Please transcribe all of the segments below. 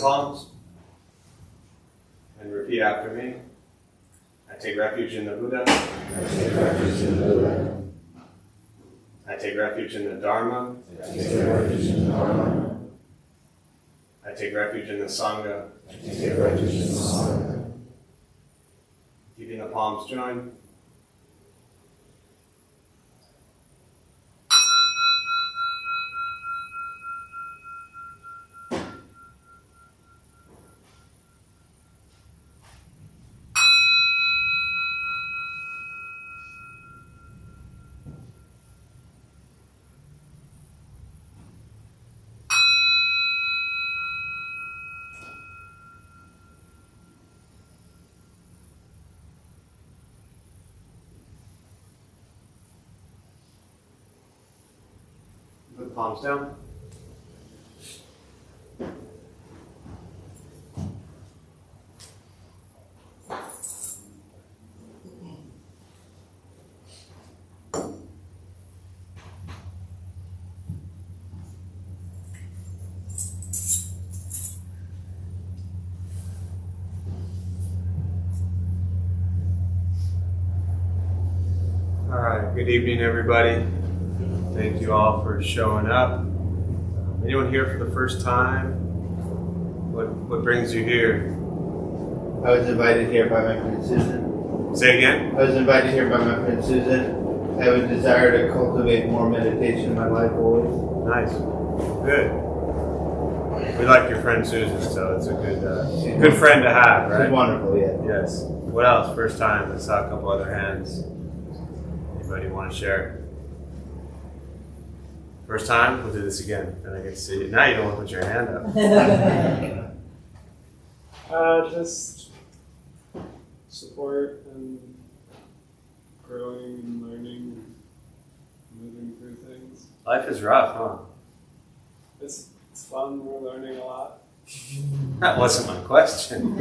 Palms and repeat after me. I take refuge in the Buddha. I take refuge in the Buddha. I take refuge in the Dharma. I take refuge in the Dharma. I take refuge in the Sangha. I take refuge in the Sangha. Keeping the palms joined. Put the palms down. All right, good evening, everybody. Thank you all for showing up. Anyone here for the first time? What brings you here? I was invited here by my friend Susan. Say again? I was invited here by my friend Susan. I have a desire to cultivate more meditation in my life always. Nice. Good. We like your friend Susan, so it's a good friend to have, right? She's wonderful, yeah. Yes. What else? First time. I saw a couple other hands. Anybody want to share? First time? We'll do this again. Then I get to see it. Now you don't want to put your hand up. Just support and growing and learning, moving through things. Life is rough, huh? It's fun. We're learning a lot. That wasn't my question.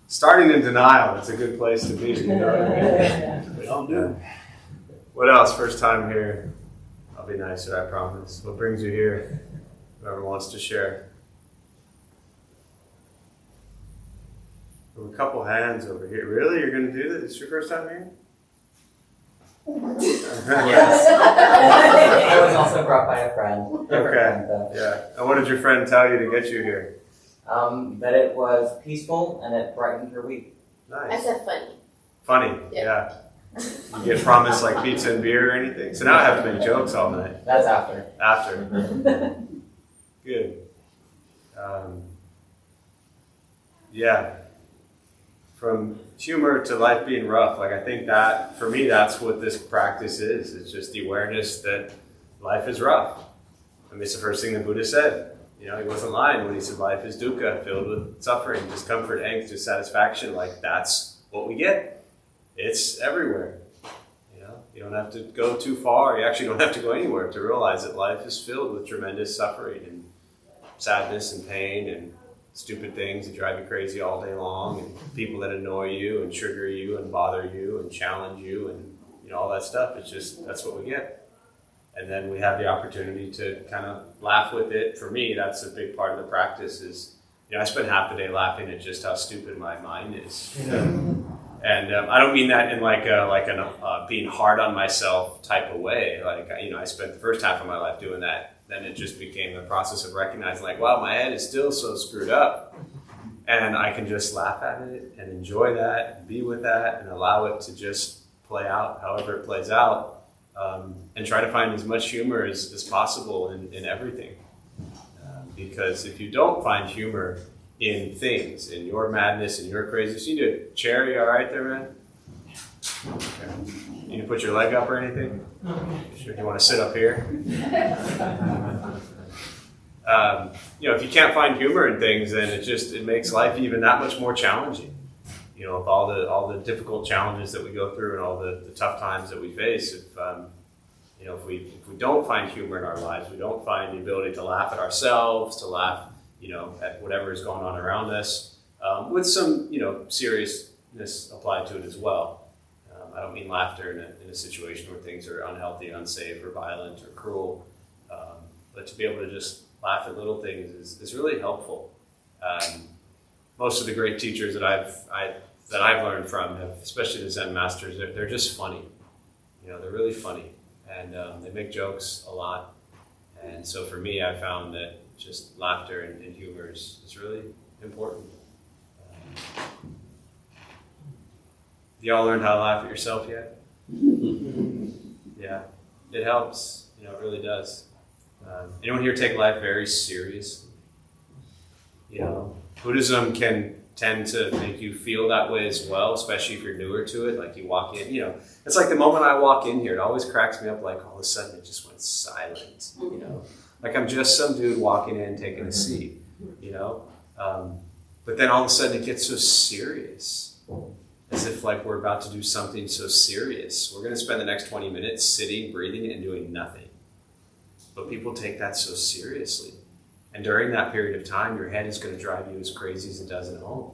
Starting in denial, it's a good place to be. You know what I mean? We all do. What else? First time here. I'll be nicer, I promise. What brings you here? Whoever wants to share. There were a couple hands over here. Really? You're going to do this? It's your first time here? Yes. I was also brought by a friend. Okay. Friend, though. Yeah. And what did your friend tell you to get you here? That it was peaceful and it brightened her week. I Nice. said funny. Funny. Yeah. You get promised like pizza and beer or anything? So now I have to make jokes all night. That's after. After. Good. Yeah. From humor to life being rough, like I think that, for me, that's what this practice is. It's just the awareness that life is rough. I mean, it's the first thing the Buddha said. You know, he wasn't lying when he said life is dukkha, filled with suffering, discomfort, angst, dissatisfaction. Like, that's what we get. It's everywhere. You know, you don't have to go too far. You actually don't have to go anywhere to realize that life is filled with tremendous suffering and sadness and pain and stupid things that drive you crazy all day long, and people that annoy you and trigger you and bother you and challenge you and, you know, all that stuff. It's just, that's what we get. And then we have the opportunity to kind of laugh with it. For me, that's a big part of the practice is, you know, I spend half the day laughing at just how stupid my mind is. And I don't mean that in like a being hard on myself type of way. Like, you know, I spent the first half of my life doing that. Then it just became the process of recognizing, like, wow, my head is still so screwed up. And I can just laugh at it and enjoy that and be with that and allow it to just play out however it plays out. And try to find as much humor as possible in everything. Because if you don't find humor in things, in your madness, in your craziness, you need a chair. You all right there, man? Okay. You need to put your leg up or anything? Sure, you want to sit up here? You know, if you can't find humor in things, then it makes life even that much more challenging. You know, with all the difficult challenges that we go through and all the tough times that we face, if we don't find humor in our lives, we don't find the ability to laugh at ourselves, to laugh, you know, at whatever is going on around us, with some, you know, seriousness applied to it as well. I don't mean laughter in a situation where things are unhealthy, unsafe, or violent, or cruel, but to be able to just laugh at little things is really helpful. Most of the great teachers that I've learned from, especially the Zen masters, they're just funny. They're really funny, and they make jokes a lot. And so for me, I found that just laughter and humor is really important. Y'all learned how to laugh at yourself yet? Yeah, it helps. It really does. Anyone here take life very seriously? Buddhism can tend to make you feel that way as well, especially if you're newer to it. Like you walk in, it's like the moment I walk in here, it always cracks me up. Like all of a sudden it just went silent. Like I'm just some dude walking in, taking a seat. But then all of a sudden it gets so serious, as if like we're about to do something so serious. We're going to spend the next 20 minutes sitting, breathing, and doing nothing. But people take that so seriously. And during that period of time, your head is going to drive you as crazy as it does at home.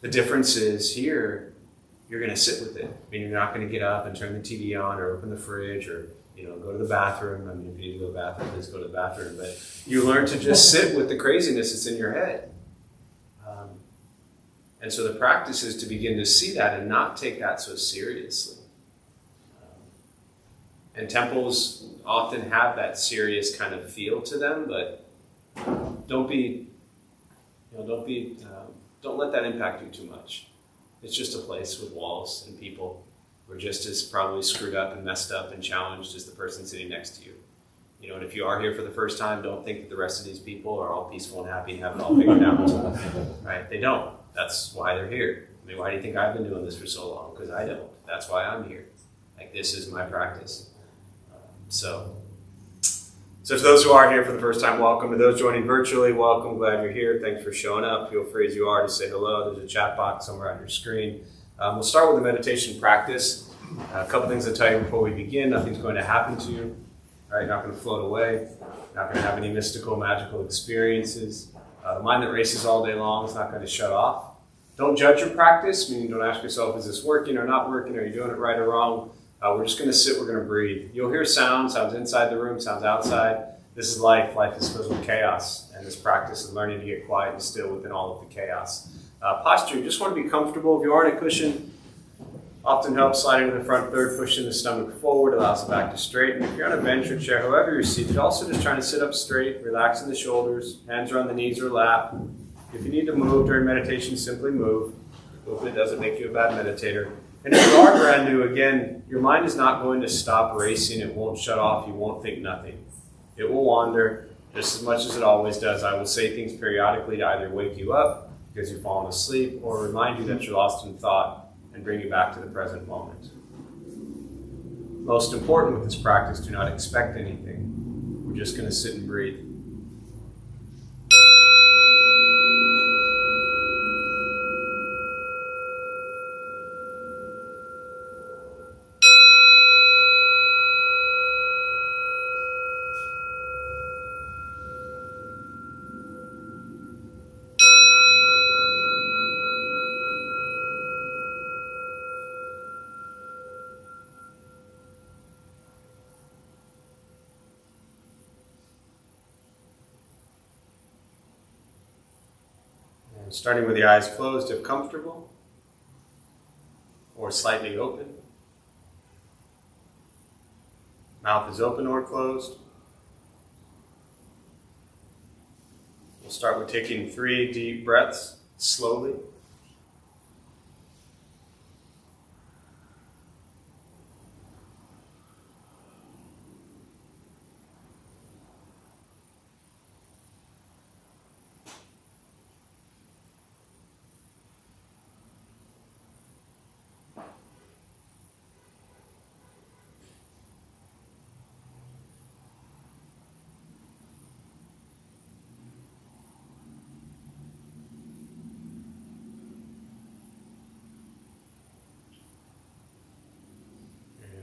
The difference is here, you're going to sit with it. You're not going to get up and turn the TV on or open the fridge or go to the bathroom. If you need to go to the bathroom, please go to the bathroom. But you learn to just sit with the craziness that's in your head. And so the practice is to begin to see that and not take that so seriously. And temples often have that serious kind of feel to them, but don't let that impact you too much. It's just a place with walls and people who are just as probably screwed up and messed up and challenged as the person sitting next to you. And if you are here for the first time, don't think that the rest of these people are all peaceful and happy and have it all figured out. Right? They don't. That's why they're here. Why do you think I've been doing this for so long? Because I don't. That's why I'm here. This is my practice. So to those who are here for the first time, welcome. To those joining virtually, welcome. Glad you're here. Thanks for showing up. Feel free as you are to say hello. There's a chat box somewhere on your screen. We'll start with the meditation practice. A couple things to tell you before we begin. Nothing's going to happen to you. All right, not going to float away. Not going to have any mystical, magical experiences. The mind that races all day long is not going to shut off. Don't judge your practice, meaning don't ask yourself, is this working or not working? Are you doing it right or wrong? We're just going to sit, we're going to breathe. You'll hear sounds inside the room, sounds outside. This is life. Life is filled with chaos. And this practice is learning to get quiet and still within all of the chaos. Posture, you just want to be comfortable. If you are in a cushion, often helps sliding to the front third, pushing the stomach forward, allows the back to straighten. If you're on a bench or chair, however you're seated, also just trying to sit up straight, relaxing the shoulders, hands are on the knees or lap. If you need to move during meditation, simply move. Hopefully it doesn't make you a bad meditator. And if you are brand new, again, your mind is not going to stop racing. It won't shut off. You won't think nothing. It will wander just as much as it always does. I will say things periodically to either wake you up because you've fallen asleep or remind you that you're lost in thought and bring you back to the present moment. Most important with this practice, do not expect anything. We're just going to sit and breathe. Starting with the eyes closed if comfortable, or slightly open. Mouth is open or closed. We'll start with taking 3 deep breaths slowly.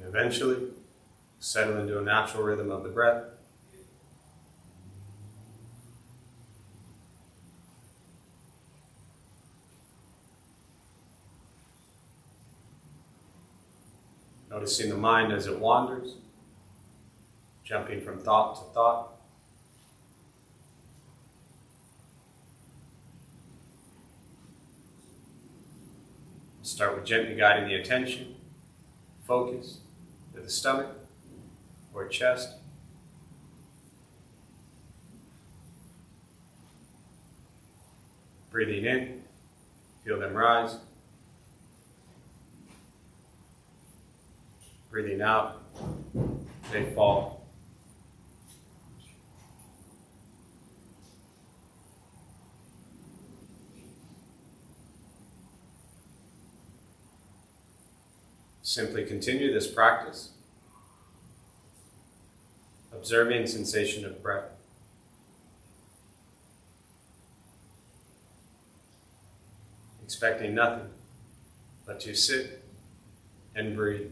Eventually, settle into a natural rhythm of the breath. Noticing the mind as it wanders, jumping from thought to thought. Start with gently guiding the attention, focus to the stomach or chest. Breathing in, feel them rise. Breathing out, they fall. Simply continue this practice, observing sensation of breath. Expecting nothing but to sit and breathe.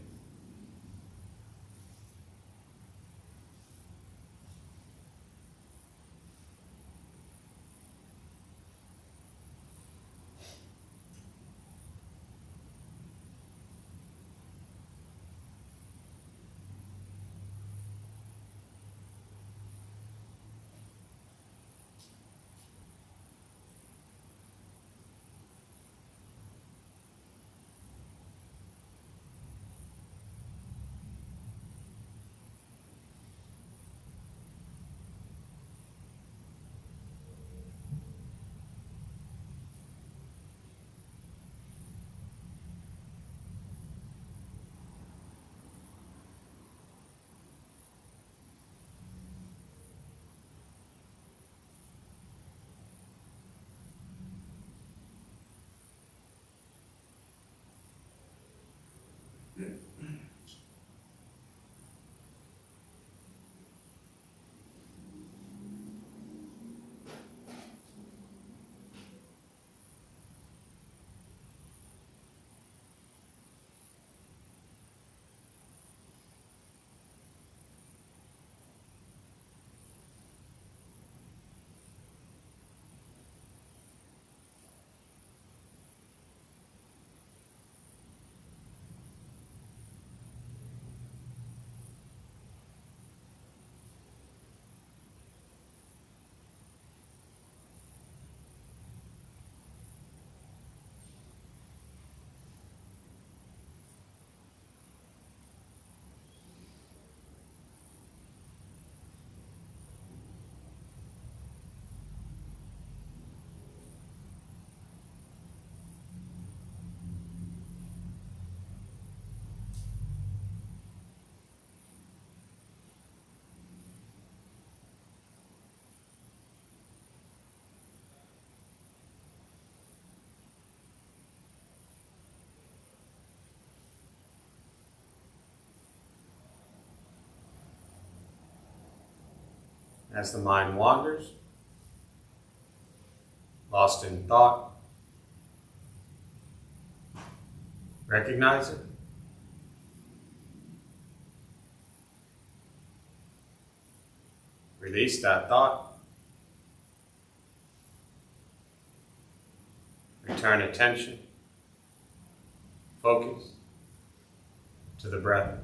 As the mind wanders, lost in thought, recognize it. Release that thought. Return attention, focus to the breath.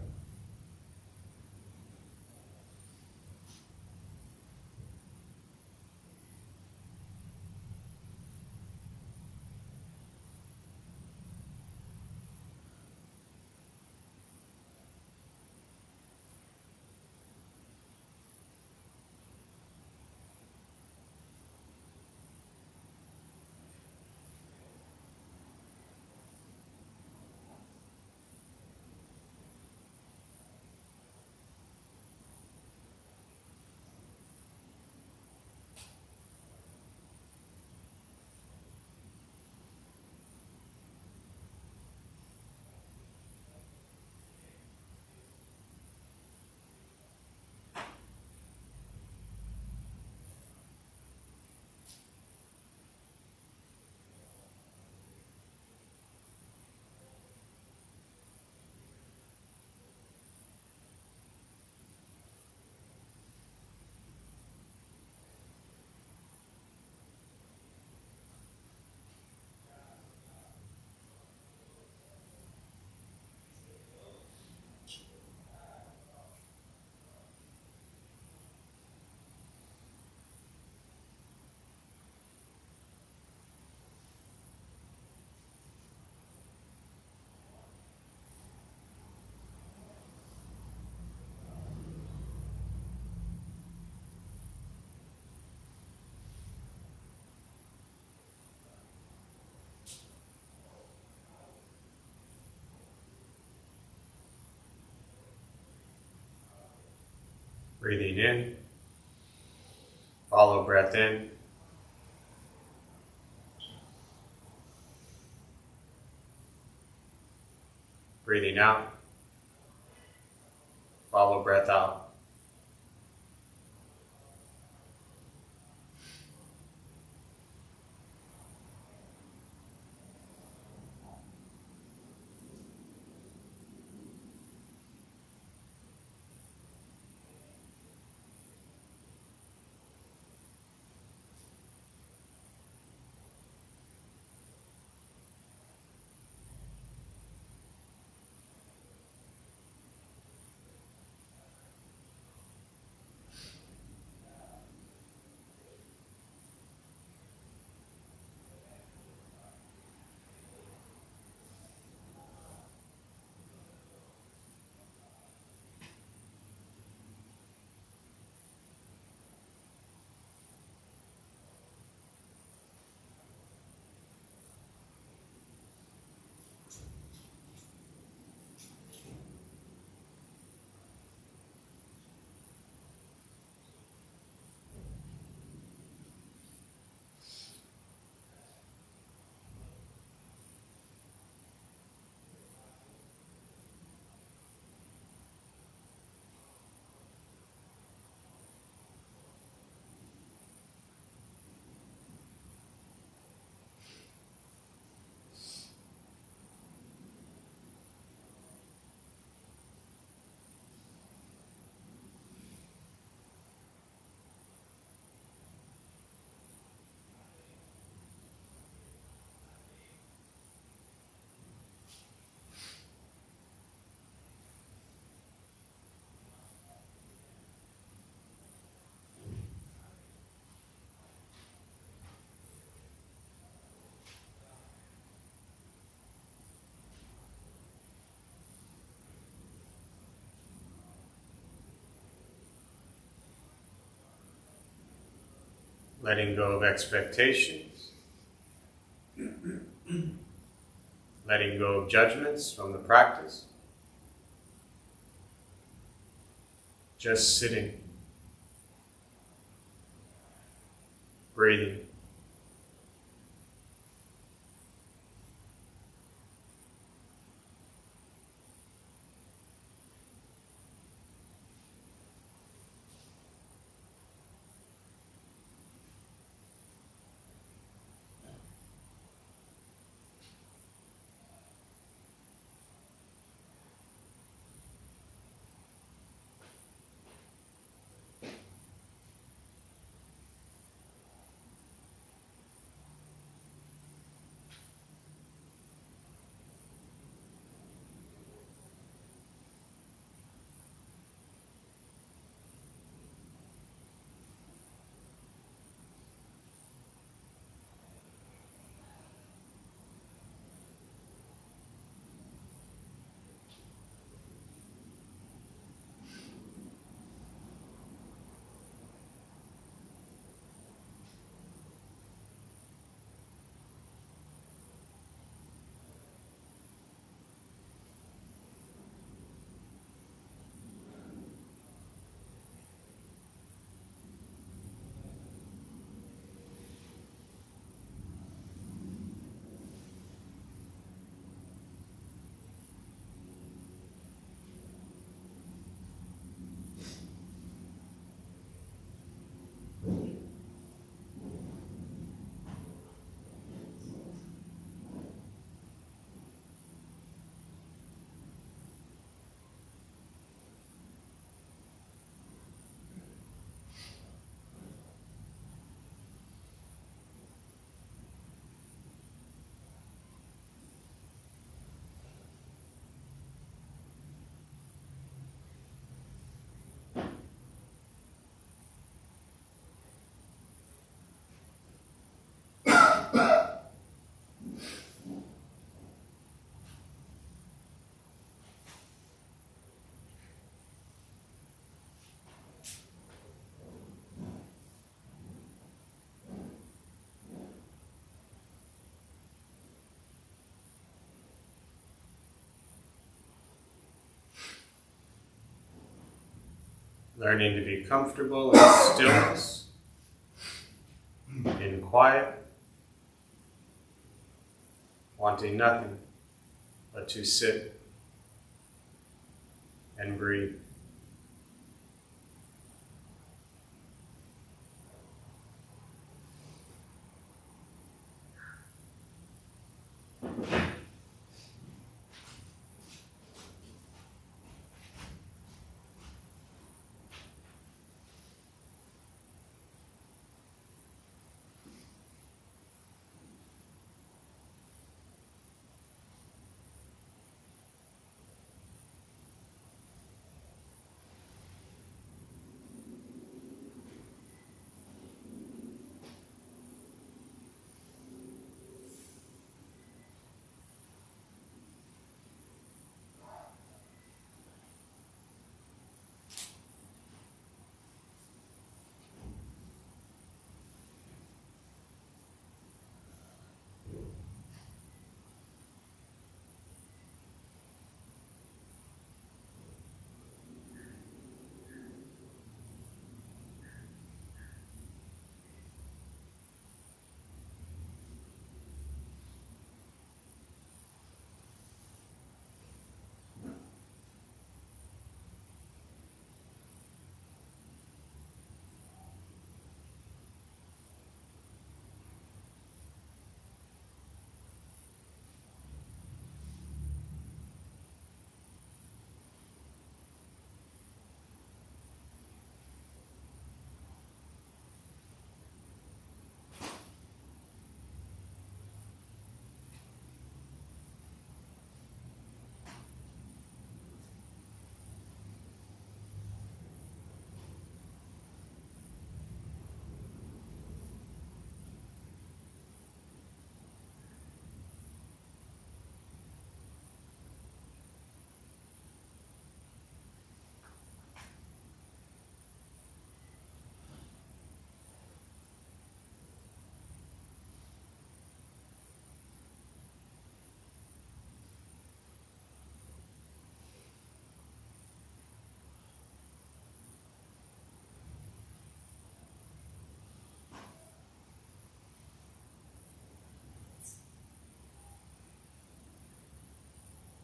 Breathing in. Follow breath in. Breathing out. Follow breath out. Letting go of expectations. Letting go of judgments from the practice. Just sitting. Breathing. Learning to be comfortable in stillness, in quiet, wanting nothing but to sit and breathe.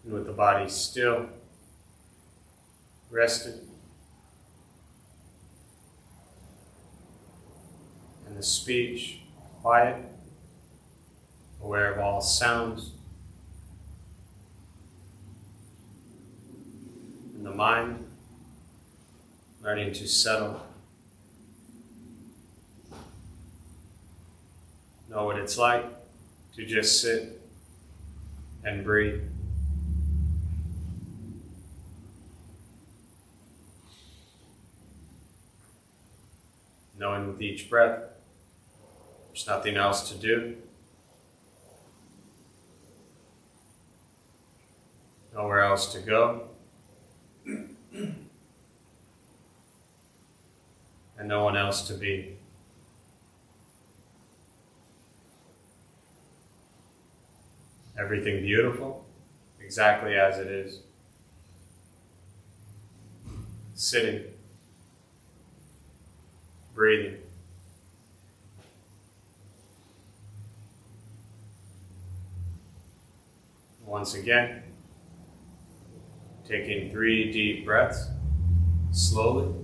And with the body still, rested, and the speech quiet, aware of all sounds, and the mind learning to settle, know what it's like to just sit and breathe. Knowing with each breath, there's nothing else to do. Nowhere else to go. And no one else to be. Everything beautiful, exactly as it is. Sitting. Breathing. Once again, taking 3 deep breaths, slowly.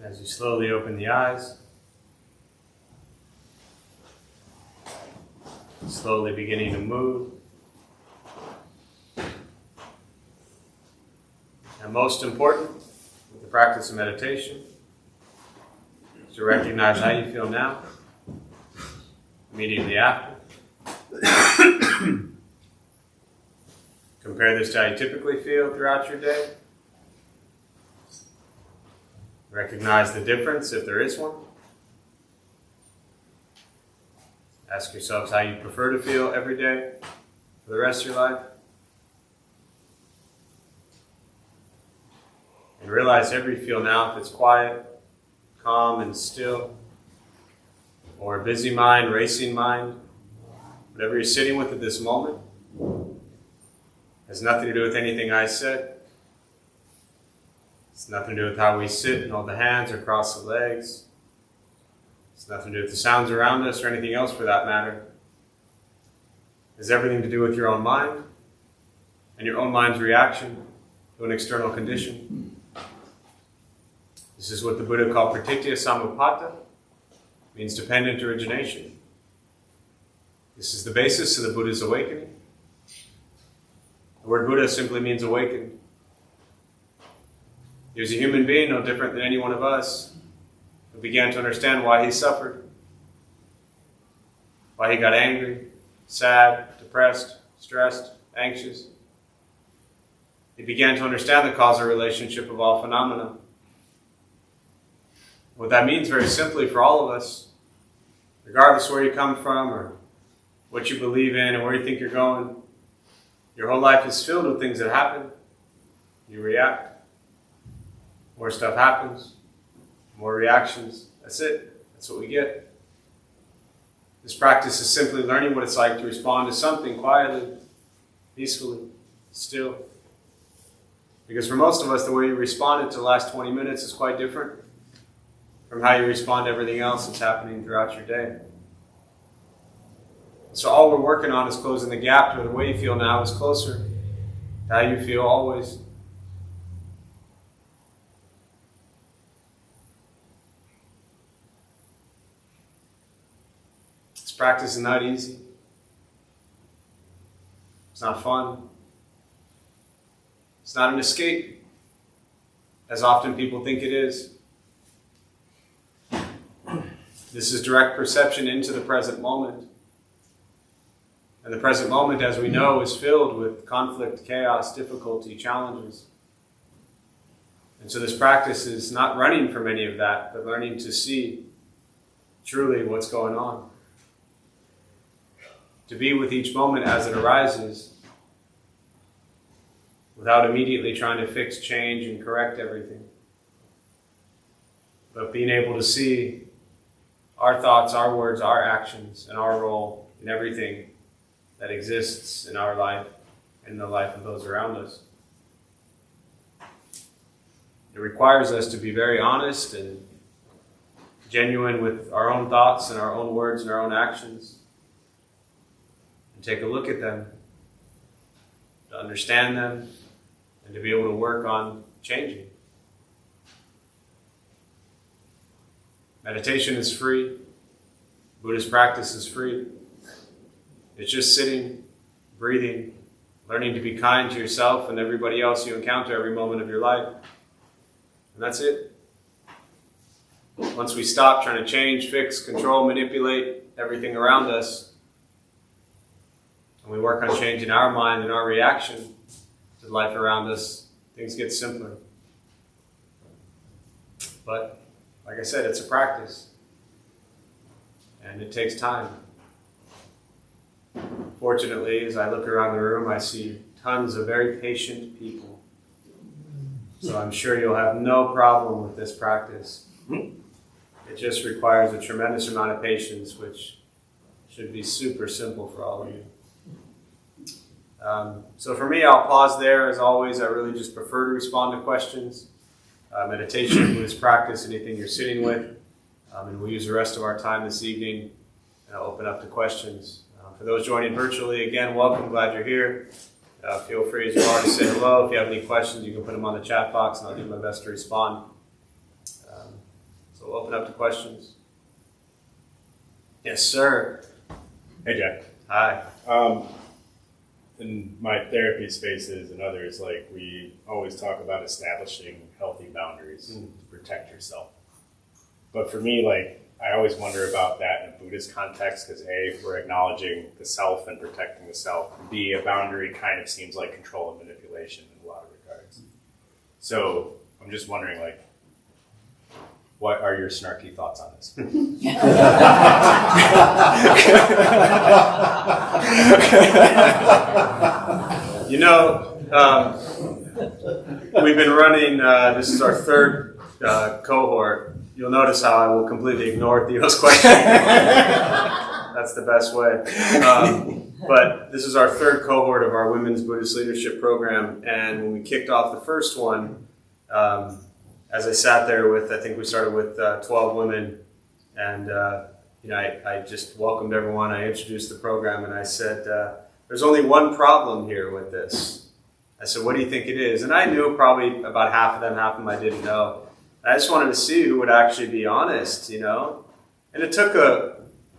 As you slowly open the eyes, slowly beginning to move. And most important, with the practice of meditation, is to recognize how you feel now, immediately after. Compare this to how you typically feel throughout your day. Recognize the difference if there is one. Ask yourselves how you prefer to feel every day for the rest of your life. And realize however you feel now, if it's quiet, calm and still, or a busy mind, racing mind, whatever you're sitting with at this moment, has nothing to do with anything I said. It's nothing to do with how we sit and hold the hands or cross the legs. It's nothing to do with the sounds around us or anything else for that matter. It has everything to do with your own mind and your own mind's reaction to an external condition. This is what the Buddha called pratitya samuppada, means dependent origination. This is the basis of the Buddha's awakening. The word Buddha simply means awakened. He was a human being, no different than any one of us, who began to understand why he suffered, why he got angry, sad, depressed, stressed, anxious. He began to understand the causal relationship of all phenomena. What that means very simply for all of us, regardless of where you come from or what you believe in and where you think you're going, your whole life is filled with things that happen. You react. More stuff happens. More reactions. That's it. That's what we get. This practice is simply learning what it's like to respond to something quietly, peacefully, still. Because for most of us, the way you responded to the last 20 minutes is quite different from how you respond to everything else that's happening throughout your day. So all we're working on is closing the gap to the way you feel now is closer to how you feel always. This practice is not easy. It's not fun. It's not an escape, as often people think it is. This is direct perception into the present moment. And the present moment, as we know, is filled with conflict, chaos, difficulty, challenges. And so this practice is not running from any of that, but learning to see truly what's going on. To be with each moment as it arises, without immediately trying to fix, change, and correct everything. But being able to see our thoughts, our words, our actions, and our role in everything that exists in our life and in the life of those around us. It requires us to be very honest and genuine with our own thoughts and our own words and our own actions. And take a look at them, to understand them, and to be able to work on changing. Meditation is free. Buddhist practice is free. It's just sitting, breathing, learning to be kind to yourself and everybody else you encounter every moment of your life. And that's it. Once we stop trying to change, fix, control, manipulate everything around us, and we work on changing our mind and our reaction to life around us, things get simpler. But, like I said, it's a practice. And it takes time. Fortunately, as I look around the room, I see tons of very patient people. So I'm sure you'll have no problem with this practice. It just requires a tremendous amount of patience, which should be super simple for all of you. So for me, I'll pause there. As always, I really just prefer to respond to questions. Meditation, Buddhist practice, anything you're sitting with. And we'll use the rest of our time this evening and I'll open up to questions. For those joining virtually, again, welcome. Glad you're here. Feel free as you are to say hello. If you have any questions, you can put them on the chat box and I'll do my best to respond. we'll open up to questions. Yes, sir. Hey, Jack. Hi. In my therapy spaces and others, like, we always talk about establishing healthy boundaries to protect yourself. But for me, like, I always wonder about that in a Buddhist context because A, we're acknowledging the self and protecting the self. And B, a boundary kind of seems like control and manipulation in a lot of regards. So I'm just wondering, like, what are your snarky thoughts on this? You know, we've been running, this is our third cohort. You'll notice how I will completely ignore Theo's question. That's the best way. But this is our third cohort of our Women's Buddhist Leadership Program. And when we kicked off the first one, as I sat there with, I think we started with 12 women. And, I just welcomed everyone. I introduced the program and I said, there's only one problem here with this. I said, what do you think it is? And I knew probably about half of them I didn't know. I just wanted to see who would actually be honest, And it took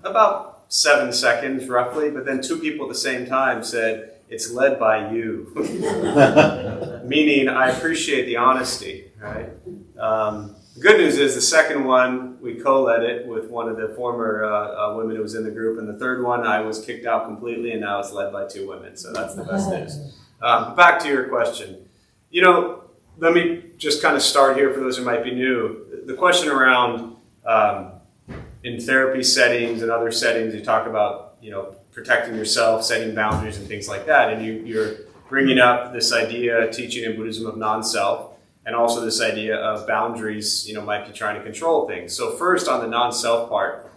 about 7 seconds roughly, but then two people at the same time said, it's led by you. Meaning, I appreciate the honesty, right? The good news is the second one, we co-led it with one of the former women who was in the group, and the third one, I was kicked out completely, and now it's led by two women, so that's the best news. Back to your question. Let me just kind of start here for those who might be new. The question around, in therapy settings and other settings, you talk about, protecting yourself, setting boundaries and things like that, and you're bringing up this idea, teaching in Buddhism of non-self, and also this idea of boundaries, might be trying to control things. So first on the non-self part,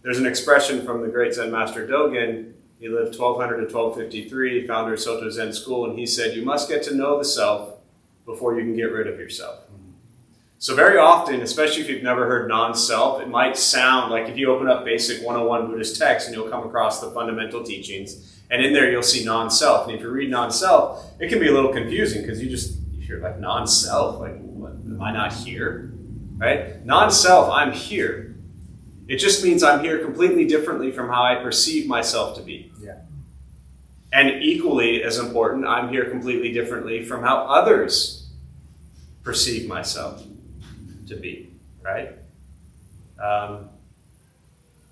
there's an expression from the great Zen master Dogen. He lived 1200 to 1253, founder of Soto Zen school, and he said, you must get to know the self before you can get rid of yourself. So very often, especially if you've never heard non-self, it might sound like if you open up basic 101 Buddhist texts and you'll come across the fundamental teachings, and in there you'll see non-self. And if you read non-self, it can be a little confusing because you're like non-self, like what, am I not here? Right? Non-self, I'm here. It just means I'm here completely differently from how I perceive myself to be. Yeah. And equally as important, I'm here completely differently from how others perceive myself to be, right?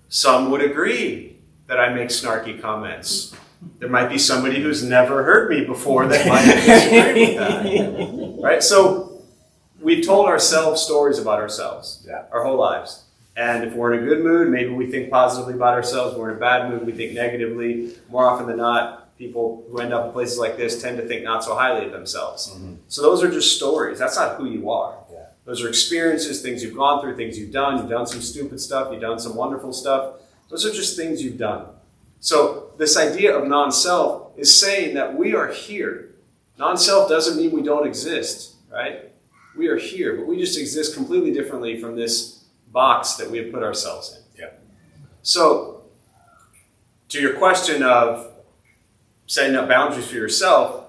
Some would agree that I make snarky comments. There might be somebody who's never heard me before that might disagree with that, right? So we've told ourselves stories about ourselves our whole lives. And if we're in a good mood, maybe we think positively about ourselves. If we're in a bad mood, we think negatively. More often than not, people who end up in places like this tend to think not so highly of themselves. Mm-hmm. So those are just stories. That's not who you are. Yeah. Those are experiences, things you've gone through, things you've done. You've done some stupid stuff. You've done some wonderful stuff. Those are just things you've done. So this idea of non-self is saying that we are here. Non-self doesn't mean we don't exist, right? We are here, but we just exist completely differently from this box that we have put ourselves in. Yeah. So, to your question of setting up boundaries for yourself,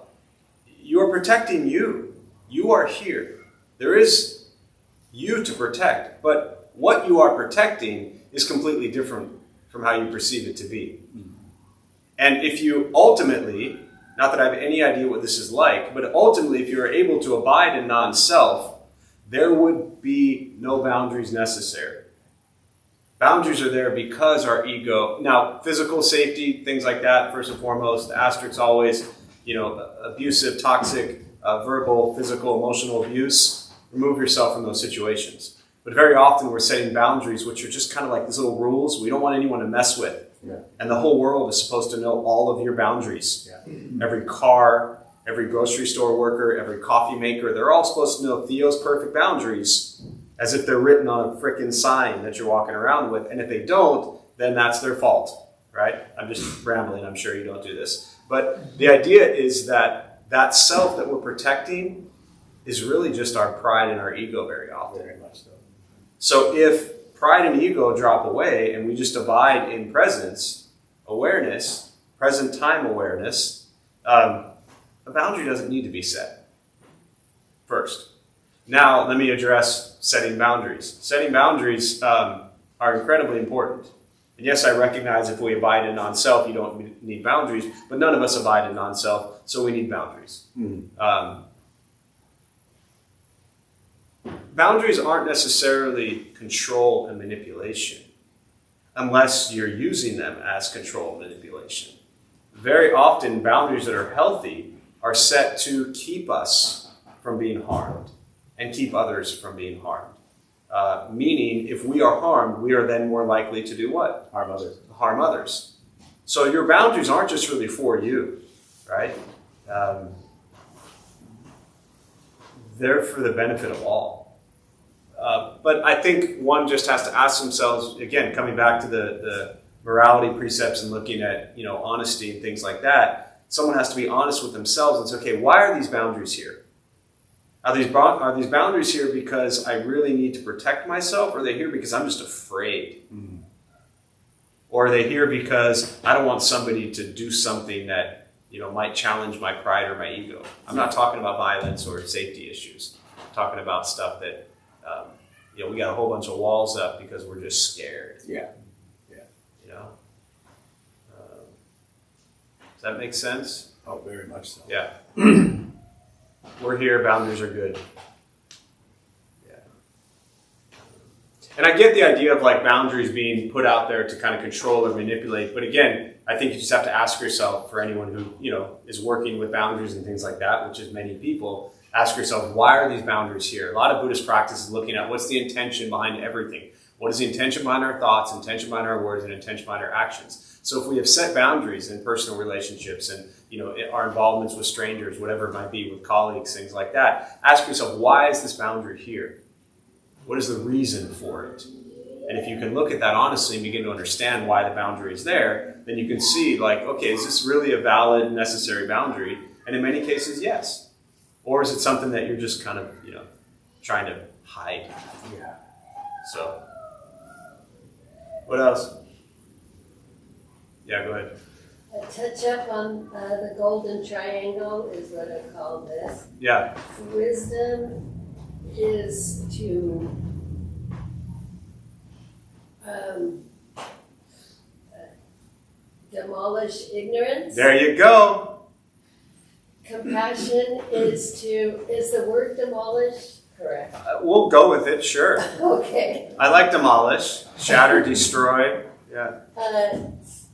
you are protecting you. You are here. There is you to protect, but what you are protecting is completely different from how you perceive it to be. And if you ultimately, not that I have any idea what this is like, but ultimately if you are able to abide in non-self, there would be no boundaries necessary. Boundaries are there because our ego, now physical safety, things like that, first and foremost, the asterisks always, abusive, toxic, verbal, physical, emotional abuse, remove yourself from those situations. But very often we're setting boundaries which are just kind of like these little rules we don't want anyone to mess with. Yeah. And the whole world is supposed to know all of your boundaries. Yeah. Every car, every grocery store worker, every coffee maker, they're all supposed to know Theo's perfect boundaries as if they're written on a frickin' sign that you're walking around with. And if they don't, then that's their fault, right? I'm just rambling. I'm sure you don't do this. But the idea is that that self that we're protecting is really just our pride and our ego very often. Very much so. So if pride and ego drop away and we just abide in presence, awareness, present time awareness, a boundary doesn't need to be set first. Now, let me address setting boundaries. Setting boundaries are incredibly important. And yes, I recognize if we abide in non-self, you don't need boundaries, but none of us abide in non-self, so we need boundaries. Boundaries aren't necessarily control and manipulation, unless you're using them as control and manipulation. Very often, boundaries that are healthy are set to keep us from being harmed and keep others from being harmed. Meaning, if we are harmed, we are then more likely to do what? Harm others. Harm others. So your boundaries aren't just really for you, right? They're for the benefit of all. But I think one just has to ask themselves, again, coming back to the morality precepts and looking at, honesty and things like that, someone has to be honest with themselves and say, okay, why are these boundaries here? Are these boundaries here because I really need to protect myself, or are they here because I'm just afraid? Mm-hmm. Or are they here because I don't want somebody to do something that might challenge my pride or my ego? I'm not talking about violence or safety issues. I'm talking about stuff that we got a whole bunch of walls up because we're just scared. Yeah. Does that make sense? Oh, very much so. Yeah. We're here, boundaries are good. Yeah. And I get the idea of boundaries being put out there to kind of control or manipulate, but again, I think you just have to ask yourself, for anyone who, is working with boundaries and things like that, which is many people, ask yourself, why are these boundaries here? A lot of Buddhist practice is looking at what's the intention behind everything. What is the intention behind our thoughts, intention behind our words, and intention behind our actions? So if we have set boundaries in personal relationships and our involvements with strangers, whatever it might be, with colleagues, things like that, ask yourself, why is this boundary here? What is the reason for it? And if you can look at that honestly and begin to understand why the boundary is there, then you can see, okay, is this really a valid, necessary boundary? And in many cases, yes. Or is it something that you're just kind of, trying to hide? Yeah. So, what else? Yeah, go ahead. A touch up on the golden triangle is what I call this. Yeah. Wisdom is to demolish ignorance. There you go. Compassion is the word demolish correct? We'll go with it, sure. Okay. I like demolish, shatter, destroy. Yeah.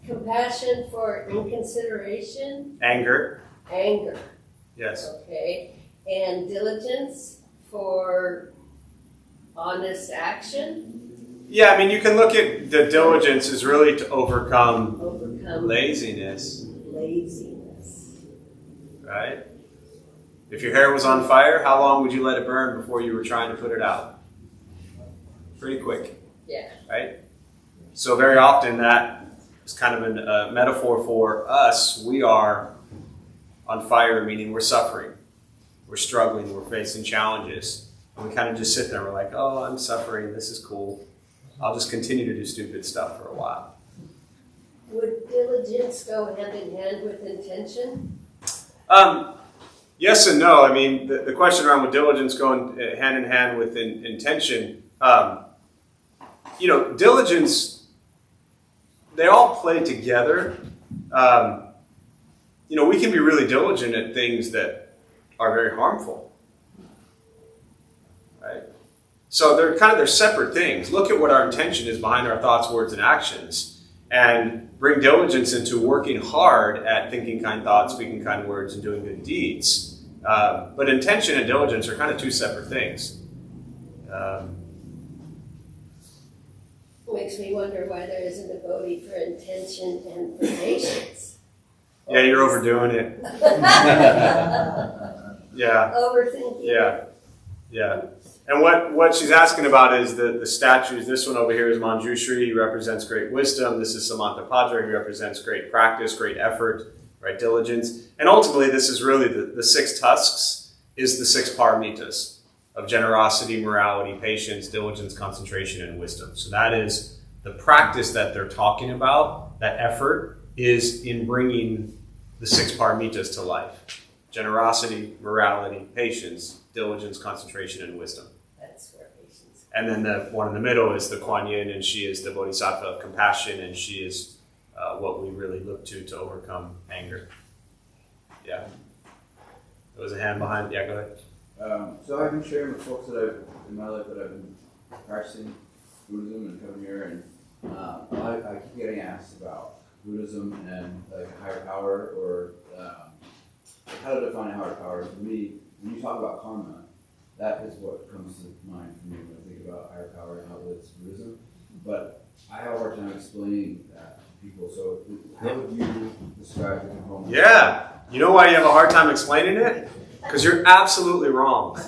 Compassion for inconsideration. Anger. Anger. Yes. Okay. And diligence for honest action. Yeah, I mean, you can look at the diligence is really to overcome laziness. Laziness. Right? If your hair was on fire, how long would you let it burn before you were trying to put it out? Pretty quick. Yeah. Right? So very often that is kind of a metaphor for us. We are on fire, meaning we're suffering. We're struggling. We're facing challenges. And we kind of just sit there and we're like, oh, I'm suffering. This is cool. I'll just continue to do stupid stuff for a while. Would diligence go hand in hand with intention? Yes and no. I mean, the question around with diligence going hand in hand with intention, diligence, they all play together. We can be really diligent at things that are very harmful. Right? So they're separate things. Look at what our intention is behind our thoughts, words, and actions, and bring diligence into working hard at thinking kind thoughts, speaking kind words, and doing good deeds. But intention and diligence are kind of two separate things. Makes me wonder why there isn't a Bodhi for intention and for patience. Yeah, you're overdoing it. Yeah. Overthinking. Yeah. And what she's asking about is the statues. This one over here is Manjushri. He represents great wisdom. This is Samantabhadra. He represents great practice, great effort, right, diligence. And ultimately, this is really the six tusks is the six paramitas of generosity, morality, patience, diligence, concentration, and wisdom. So that is the practice that they're talking about. That effort is in bringing the six paramitas to life. Generosity, morality, patience, diligence, concentration, and wisdom. That's where patience. And then the one in the middle is the Kuan Yin, and she is the Bodhisattva of compassion, and she is what we really look to overcome anger. Yeah. There was a hand behind. Yeah, go ahead. So I've been sharing with folks that in my life that I've been practicing Buddhism and coming here, and I keep getting asked about Buddhism and like a higher power, or how to define a higher power. For me, when you talk about karma, that is what comes to mind for me when I think about higher power and how it relates to Buddhism. But I have a hard time explaining that to people. So how would you describe the components? Yeah. You know why you have a hard time explaining it? Because you're absolutely wrong.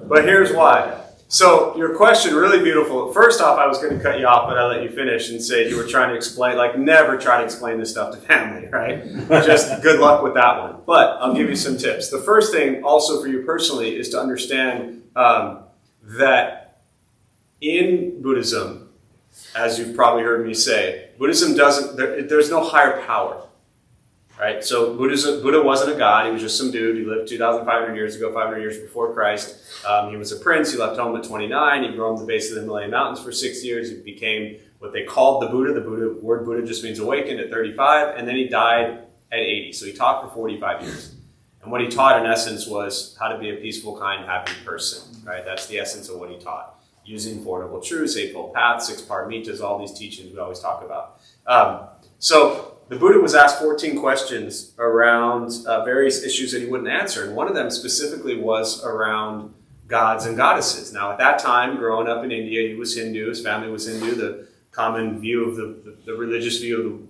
But here's why. So your question, really beautiful. First off, I was going to cut you off, but I let you finish and say you were trying to explain, like never try to explain this stuff to family, right? Just good luck with that one. But I'll give you some tips. The first thing also for you personally is to understand that in Buddhism, as you've probably heard me say, Buddhism there's no higher power. Right? So Buddha wasn't a god. He was just some dude. He lived 2,500 years ago, 500 years before Christ. He was a prince. He left home at 29. He roamed the base of the Himalayan mountains for 6 years. He became what they called the Buddha. The word Buddha just means awakened at 35. And then he died at 80. So he taught for 45 years. And what he taught, in essence, was how to be a peaceful, kind, happy person. Right? That's the essence of what he taught. Using Four Noble Truths, Eightfold Path, 6 Paramitas, all these teachings we always talk about. So the Buddha was asked 14 questions around various issues that he wouldn't answer. And one of them specifically was around gods and goddesses. Now, at that time, growing up in India, he was Hindu. His family was Hindu. The common view of the religious view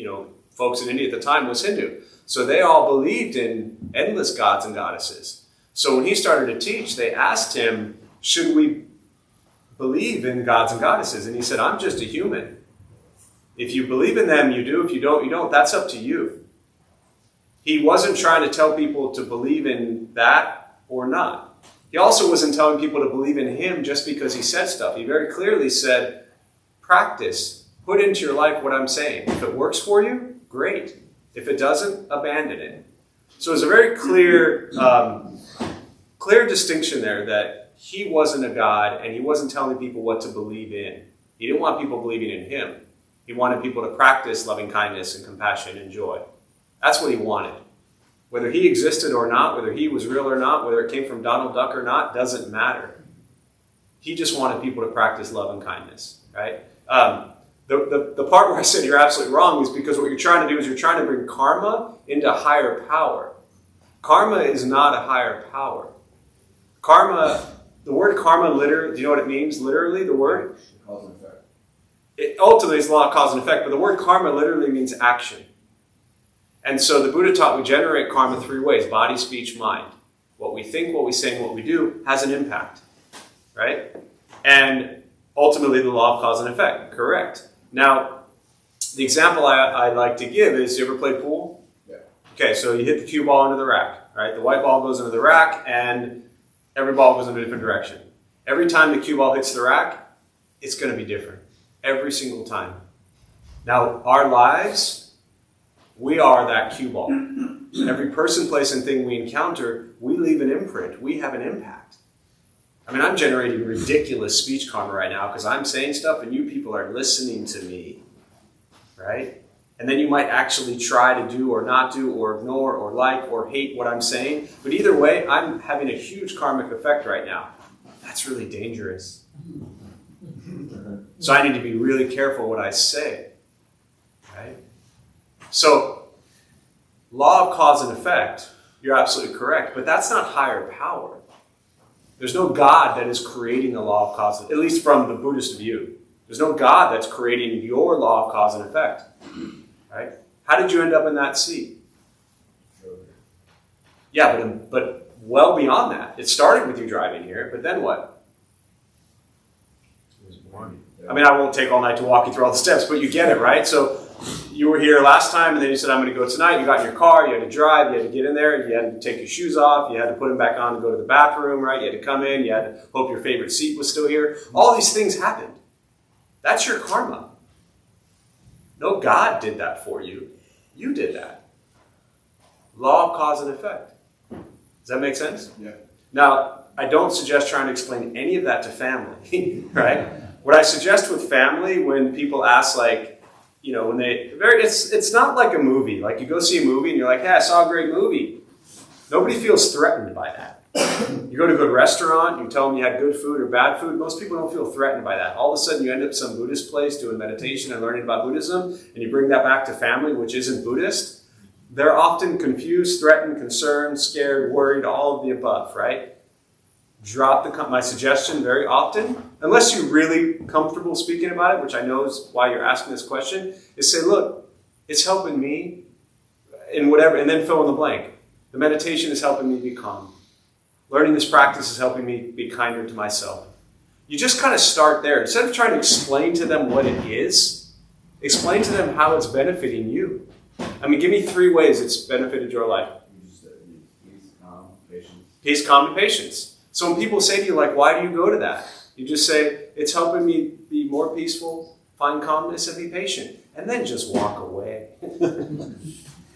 of folks in India at the time was Hindu. So they all believed in endless gods and goddesses. So when he started to teach, they asked him, should we believe in gods and goddesses? And he said, I'm just a human. If you believe in them, you do. If you don't, you don't. That's up to you. He wasn't trying to tell people to believe in that or not. He also wasn't telling people to believe in him just because he said stuff. He very clearly said, practice. Put into your life what I'm saying. If it works for you, great. If it doesn't, abandon it. So there's a very clear distinction there that he wasn't a god and he wasn't telling people what to believe in. He didn't want people believing in him. He wanted people to practice loving kindness and compassion and joy. That's what he wanted. Whether he existed or not, whether he was real or not, whether it came from Donald Duck or not, doesn't matter. He just wanted people to practice love and kindness, right? The part where I said you're absolutely wrong is because what you're trying to do is you're trying to bring karma into higher power. Karma is not a higher power. Karma, the word karma, literally, do you know what it means? Literally, the word? Cause and effect. It ultimately is law of cause and effect, but the word karma literally means action. And so the Buddha taught we generate karma 3 ways: body, speech, mind. What we think, what we say, and what we do has an impact, right? And ultimately the law of cause and effect, correct. Now, the example I like to give is, you ever play pool? Yeah. Okay, so you hit the cue ball into the rack, right? The white ball goes into the rack, and every ball goes in a different direction. Every time the cue ball hits the rack, it's going to be different. Every single time. Now, our lives, we are that cue ball. Every person, place, and thing we encounter, we leave an imprint. We have an impact. I mean, I'm generating ridiculous speech karma right now because I'm saying stuff and you people are listening to me, right? And then you might actually try to do or not do or ignore or like or hate what I'm saying. But either way, I'm having a huge karmic effect right now. That's really dangerous. So I need to be really careful what I say, right? So, law of cause and effect, you're absolutely correct, but that's not higher power. There's no God that is creating the law of cause, at least from the Buddhist view. There's no God that's creating your law of cause and effect, right? How did you end up in that seat? Yeah, but well beyond that. It started with you driving here, but then what? I mean, I won't take all night to walk you through all the steps, but you get it, right? So you were here last time, and then you said, I'm going to go tonight. You got in your car, you had to drive, you had to get in there, you had to take your shoes off, you had to put them back on to go to the bathroom, right? You had to come in, you had to hope your favorite seat was still here. All these things happened. That's your karma. No God did that for you. You did that. Law of cause and effect. Does that make sense? Yeah. Now, I don't suggest trying to explain any of that to family, right? What I suggest with family, when people ask, like, you know, when it's not like a movie. Like, you go see a movie and you're like, hey, I saw a great movie. Nobody feels threatened by that. You go to a good restaurant, you tell them you had good food or bad food, most people don't feel threatened by that. All of a sudden you end up some Buddhist place doing meditation and learning about Buddhism, and you bring that back to family, which isn't Buddhist. They're often confused, threatened, concerned, scared, worried, all of the above, right? Drop my suggestion very often, unless you're really comfortable speaking about it, which I know is why you're asking this question, is say, look, it's helping me in whatever, and then fill in the blank. The meditation is helping me be calm. Learning this practice is helping me be kinder to myself. You just kind of start there. Instead of trying to explain to them what it is, explain to them how it's benefiting you. I mean, give me 3 ways it's benefited your life. You just peace, calm, patience. Peace, calm, and patience. So when people say to you, like, why do you go to that? You just say, it's helping me be more peaceful, find calmness, and be patient. And then just walk away.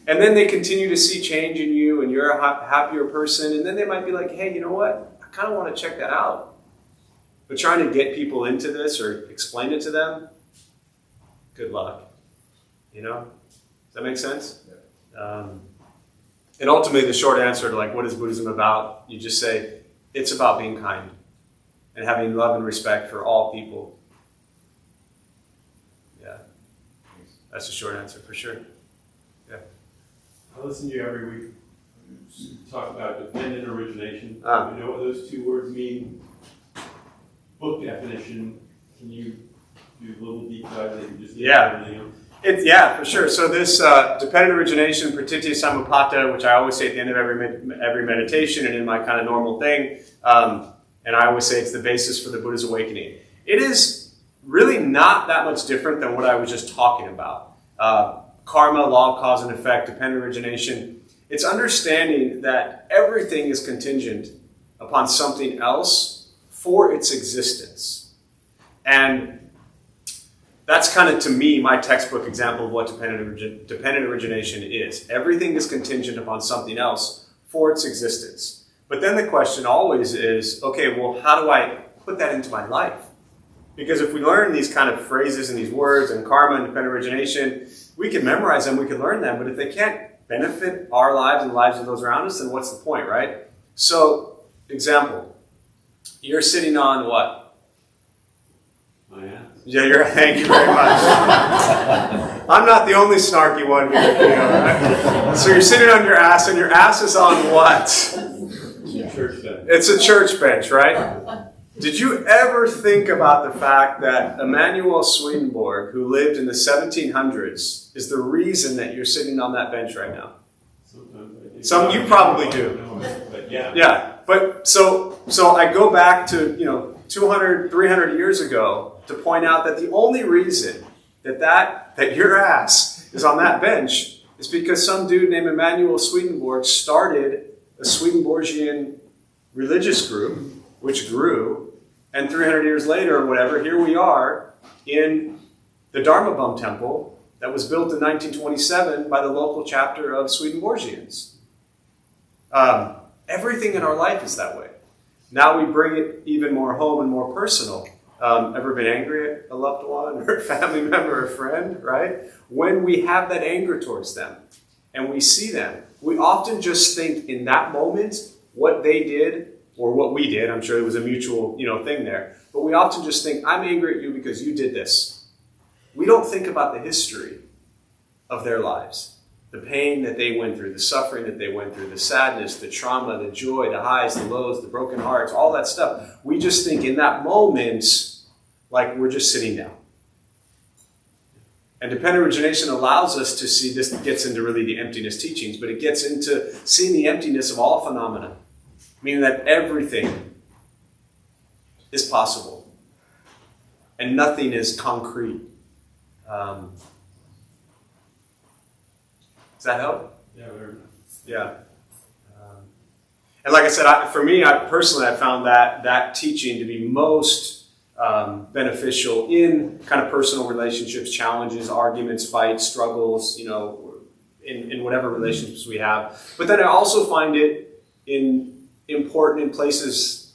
And then they continue to see change in you, and you're a happier person. And then they might be like, hey, you know what? I kind of want to check that out. But trying to get people into this or explain it to them, good luck. You know? Does that make sense? Yeah. And ultimately, the short answer to, like, what is Buddhism about? You just say, it's about being kind and having love and respect for all people. Yeah. That's the short answer for sure. Yeah. I listen to you every week. You talk about dependent origination. Ah. You know what those 2 words mean? Book definition. Can you do a little deep dive that you just did? Yeah. Yeah, for sure. So this dependent origination, pratitya samuppada, which I always say at the end of every meditation and in my kind of normal thing, and I always say it's the basis for the Buddha's awakening. It is really not that much different than what I was just talking about. Karma, law of cause and effect, dependent origination. It's understanding that everything is contingent upon something else for its existence. And that's kind of, to me, my textbook example of what dependent origination is. Everything is contingent upon something else for its existence. But then the question always is, okay, well, how do I put that into my life? Because if we learn these kind of phrases and these words and karma and dependent origination, we can memorize them, we can learn them, but if they can't benefit our lives and the lives of those around us, then what's the point, right? So, example, you're sitting on what? My ass. Yeah, thank you very much. I'm not the only snarky one here, you know, right? So you're sitting on your ass, and your ass is on what? Church bench. It's a church bench, right? Did you ever think about the fact that Emanuel Swedenborg, who lived in the 1700s, is the reason that you're sitting on that bench right now? Sometimes I do. Some you probably do. But yeah. Yeah, but so I go back to, 200, 300 years ago to point out that the only reason that your ass is on that bench is because some dude named Emanuel Swedenborg started a Swedenborgian religious group, which grew, and 300 years later or whatever, here we are in the Dharma Bum Temple that was built in 1927 by the local chapter of Swedenborgians. Everything in our life is that way. Now we bring it even more home and more personal. Ever been angry at a loved one or a family member or a friend, right? When we have that anger towards them and we see them, we often just think in that moment what they did or what we did. I'm sure there was a mutual, thing there. But we often just think, I'm angry at you because you did this. We don't think about the history of their lives. The pain that they went through, the suffering that they went through, the sadness, the trauma, the joy, the highs, the lows, the broken hearts, all that stuff. We just think in that moment, like we're just sitting down. And dependent origination allows us to see, this gets into really the emptiness teachings, but it gets into seeing the emptiness of all phenomena. Meaning that everything is possible. And nothing is concrete. Does that help? Yeah, very much. Yeah. And like I said, for me, I found that teaching to be most beneficial in kind of personal relationships, challenges, arguments, fights, struggles, in whatever relationships we have. But then I also find it in important in places,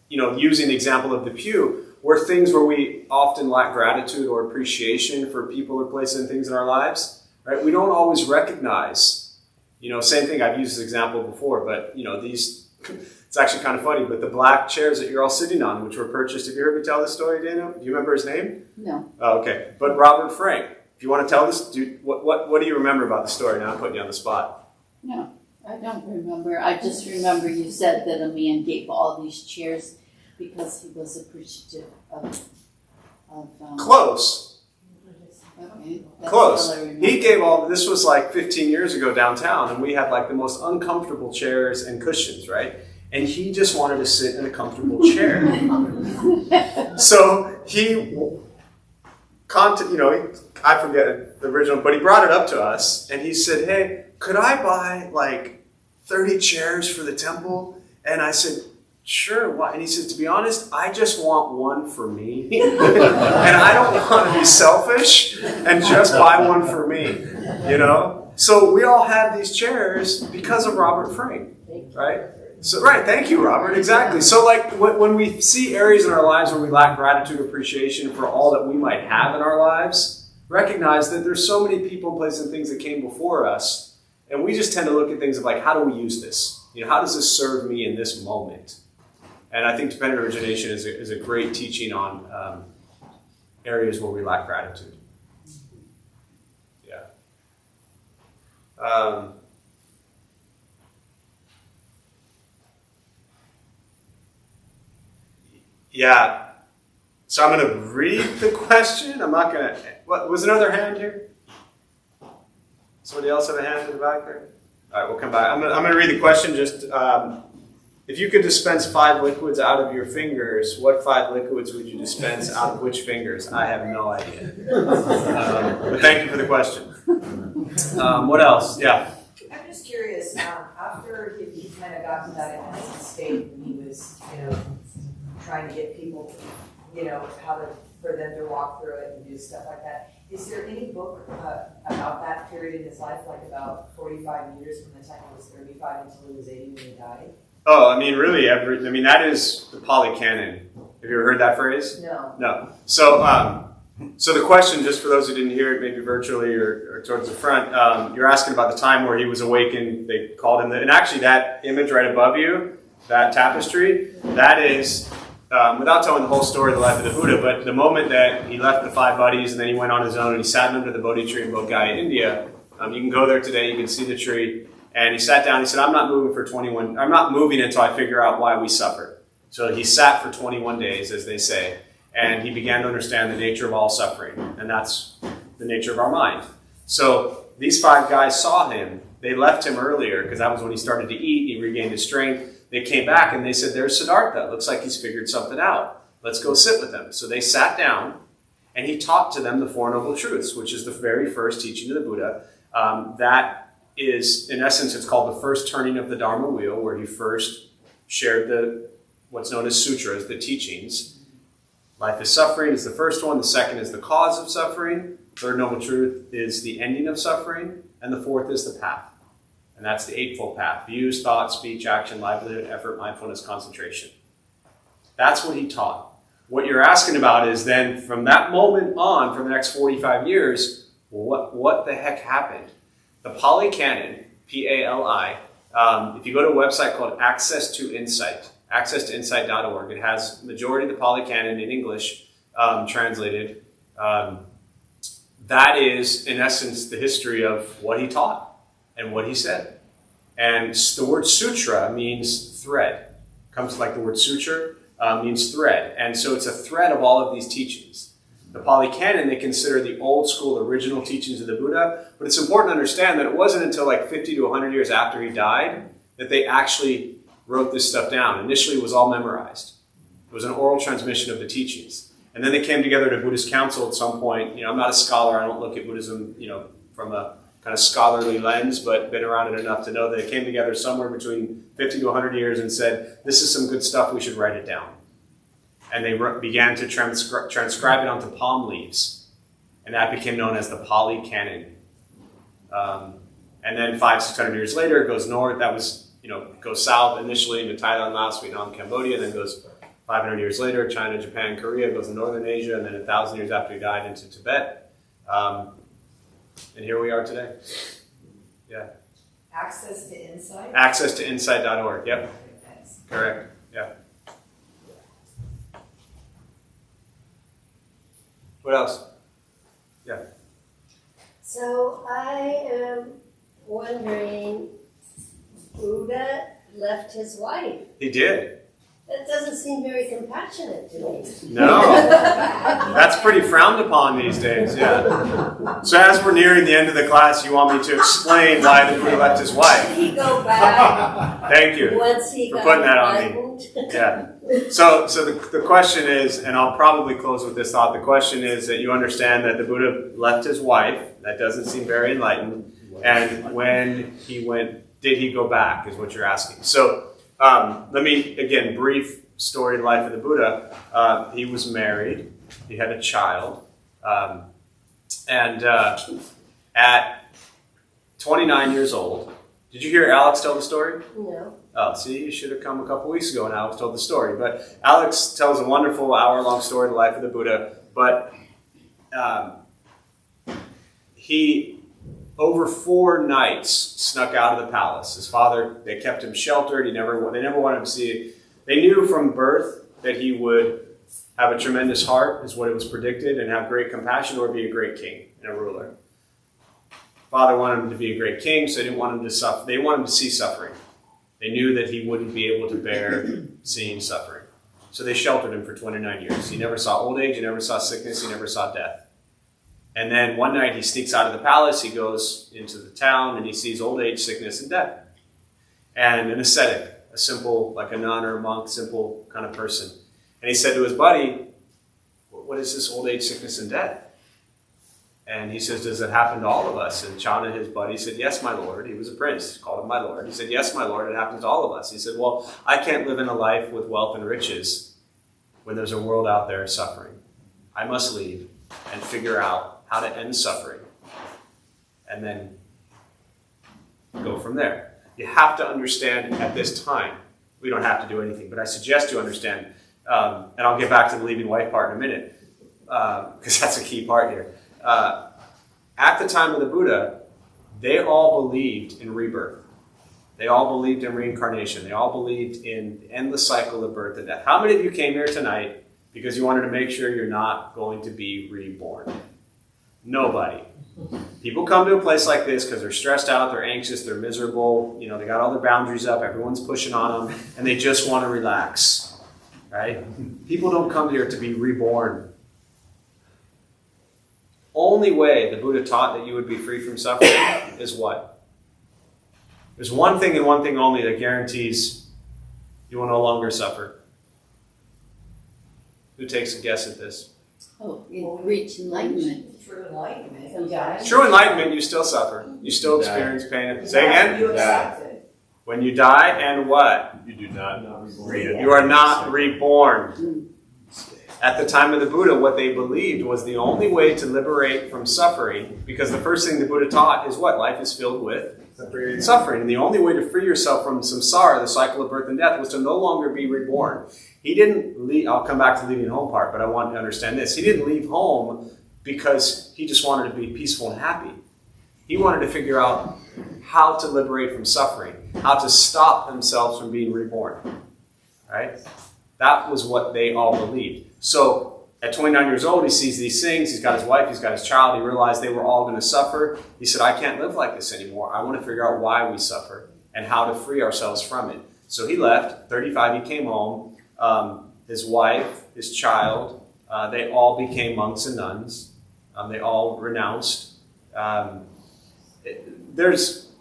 using the example of the pew, where things where we often lack gratitude or appreciation for people or places and things in our lives, right? We don't always recognize, same thing, I've used this example before, but, these, it's actually kind of funny, but the black chairs that you're all sitting on, which were purchased, have you heard me tell this story, Dana? Do you remember his name? No. Oh, okay. But Robert Frank, if you want to tell this, what do you remember about the story? Now I'm putting you on the spot. No, I don't remember. I just remember you said that a man gave all these chairs because he was appreciative of Close. okay, that's Close. all I remember. He gave all, this was like 15 years ago downtown, and we had like the most uncomfortable chairs and cushions, right? And he just wanted to sit in a comfortable chair. So he, I forget the original, but he brought it up to us, and he said, hey, could I buy like 30 chairs for the temple? And I said, sure, why? And he said, to be honest, I just want one for me. And I don't want to be selfish and just buy one for me, So we all have these chairs because of Robert Frank, right? So, right, thank you, Robert, exactly. So like when we see areas in our lives where we lack gratitude or appreciation for all that we might have in our lives, recognize that there's so many people, places, and things that came before us, and we just tend to look at things of like, how do we use this? How does this serve me in this moment? And I think dependent origination is a great teaching on areas where we lack gratitude. Yeah. Yeah. So I'm going to read the question. I'm not going to... What was another hand here? Somebody else have a hand in the back there? All right, we'll come back. I'm going to read the question. Just if you could dispense 5 liquids out of your fingers, what 5 liquids would you dispense out of which fingers? I have no idea. But thank you for the question. What else? Yeah. I'm just curious. After he kind of got to that enlightened state, when he was, trying to get people, for them to walk through it and do stuff like that. Is there any book about that period in his life, like about 45 years from the time he was 35 until he was 80 when he died? Oh, really, that is the Pali Canon. Have you ever heard that phrase? No. No. So the question, just for those who didn't hear it, maybe virtually or towards the front, you're asking about the time where he was awakened. They called him, and actually that image right above you, that tapestry, that is, without telling the whole story of the life of the Buddha, but the moment that he left the 5 buddies and then he went on his own and he sat under the Bodhi tree in Bodh Gaya, India. You can go there today, you can see the tree. And he sat down, he said, I'm not moving until I figure out why we suffer. So he sat for 21 days, as they say, and he began to understand the nature of all suffering. And that's the nature of our mind. So these 5 guys saw him. They left him earlier because that was when he started to eat. He regained his strength. They came back and they said, there's Siddhartha. Looks like he's figured something out. Let's go sit with him. So they sat down and he taught to them the Four Noble Truths, which is the very first teaching of the Buddha. That is, in essence, it's called the first turning of the Dharma wheel, where he first shared what's known as sutras, the teachings. Life is suffering is the first one. The second is the cause of suffering. Third noble truth is the ending of suffering. And the fourth is the path. And that's the Eightfold Path. Views, thought, speech, action, livelihood, effort, mindfulness, concentration. That's what he taught. What you're asking about is then, from that moment on, for the next 45 years, what the heck happened? The Pali Canon, P-A-L-I, if you go to a website called Access to Insight, accesstoinsight.org, it has majority of the Pali Canon in English translated. That is, in essence, the history of what he taught and what he said. And the word sutra means thread. Comes like the word suture means thread. And so it's a thread of all of these teachings. The Pali Canon, they consider the old school original teachings of the Buddha, but it's important to understand that it wasn't until like 50 to 100 years after he died that they actually wrote this stuff down. Initially, it was all memorized. It was an oral transmission of the teachings. And then they came together at a Buddhist council at some point. I'm not a scholar. I don't look at Buddhism, from a kind of scholarly lens, but been around it enough to know that it came together somewhere between 50 to 100 years and said, this is some good stuff, we should write it down. And they began to transcribe it onto palm leaves. And that became known as the Pali Canon. And then 500-600 years later, it goes north. That was goes south initially into Thailand, Laos, Vietnam, Cambodia, then goes 500 years later, China, Japan, Korea, goes to Northern Asia, and then 1,000 years after he died into Tibet. And here we are today. Yeah. Access to insight? Access to insight.org, yep. Thanks. Correct, yeah. What else? Yeah. So I am wondering, Buddha left his wife. He did. That doesn't seem very compassionate to me. No. That's pretty frowned upon these days, yeah. So as we're nearing the end of the class, you want me to explain why the Buddha left his wife? Did he go back Thank you once he for got putting that on me. enlightened? Yeah. So the question is, and I'll probably close with this thought, the question is that you understand that the Buddha left his wife. That doesn't seem very enlightened. And when he went, did he go back, is what you're asking. So let me, again, brief story of the life of the Buddha. He was married. He had a child. And at 29 years old, did you hear Alex tell the story? No. Oh, see, you should have come a couple weeks ago and Alex told the story. But Alex tells a wonderful hour-long story of the life of the Buddha. But he, over 4 nights, snuck out of the palace. His father, they kept him sheltered. They never wanted him to see it. They knew from birth that he would have a tremendous heart, is what it was predicted, and have great compassion, or be a great king and a ruler. Father wanted him to be a great king, so they didn't want him to suffer. They wanted him to see suffering. They knew that he wouldn't be able to bear seeing suffering. So they sheltered him for 29 years. He never saw old age, he never saw sickness, he never saw death. And then one night he sneaks out of the palace, he goes into the town, and he sees old age, sickness, and death. And an ascetic, a simple, like a nun or a monk, simple kind of person. And he said to his buddy, what is this old age, sickness, and death? And he says, does it happen to all of us? And Chana, his buddy, said, yes, my lord. He was a prince, called him my lord. He said, yes, my lord, it happens to all of us. He said, well, I can't live in a life with wealth and riches when there's a world out there suffering. I must leave and figure out how to end suffering and then go from there. You have to understand at this time, we don't have to do anything, but I suggest you understand, and I'll get back to the leaving wife part in a minute, because that's a key part here. At the time of the Buddha, they all believed in rebirth. They all believed in reincarnation. They all believed in the endless cycle of birth and death. How many of you came here tonight because you wanted to make sure you're not going to be reborn? Nobody. People come to a place like this because they're stressed out, they're anxious, they're miserable, they got all their boundaries up, everyone's pushing on them, and they just want to relax, right? People don't come here to be reborn. Only way the Buddha taught that you would be free from suffering is what? There's one thing and one thing only that guarantees you will no longer suffer. Who takes a guess at this? Oh, you reach enlightenment. True enlightenment. Sometimes. True enlightenment, you still suffer. You still experience pain. Say again? You accept it. When you die, and what? You do not You are not reborn. At the time of the Buddha, what they believed was the only way to liberate from suffering, because the first thing the Buddha taught is what? Life is filled with suffering. And the only way to free yourself from samsara, the cycle of birth and death, was to no longer be reborn. He didn't leave, I'll come back to the leaving home part, but I want you to understand this. He didn't leave home because he just wanted to be peaceful and happy. He wanted to figure out how to liberate from suffering, how to stop themselves from being reborn. Right? That was what they all believed. So at 29 years old, he sees these things. He's got his wife, he's got his child. He realized they were all going to suffer. He said, I can't live like this anymore. I want to figure out why we suffer and how to free ourselves from it. So he left. 35, he came home. His wife, his child, they all became monks and nuns. They all renounced. There's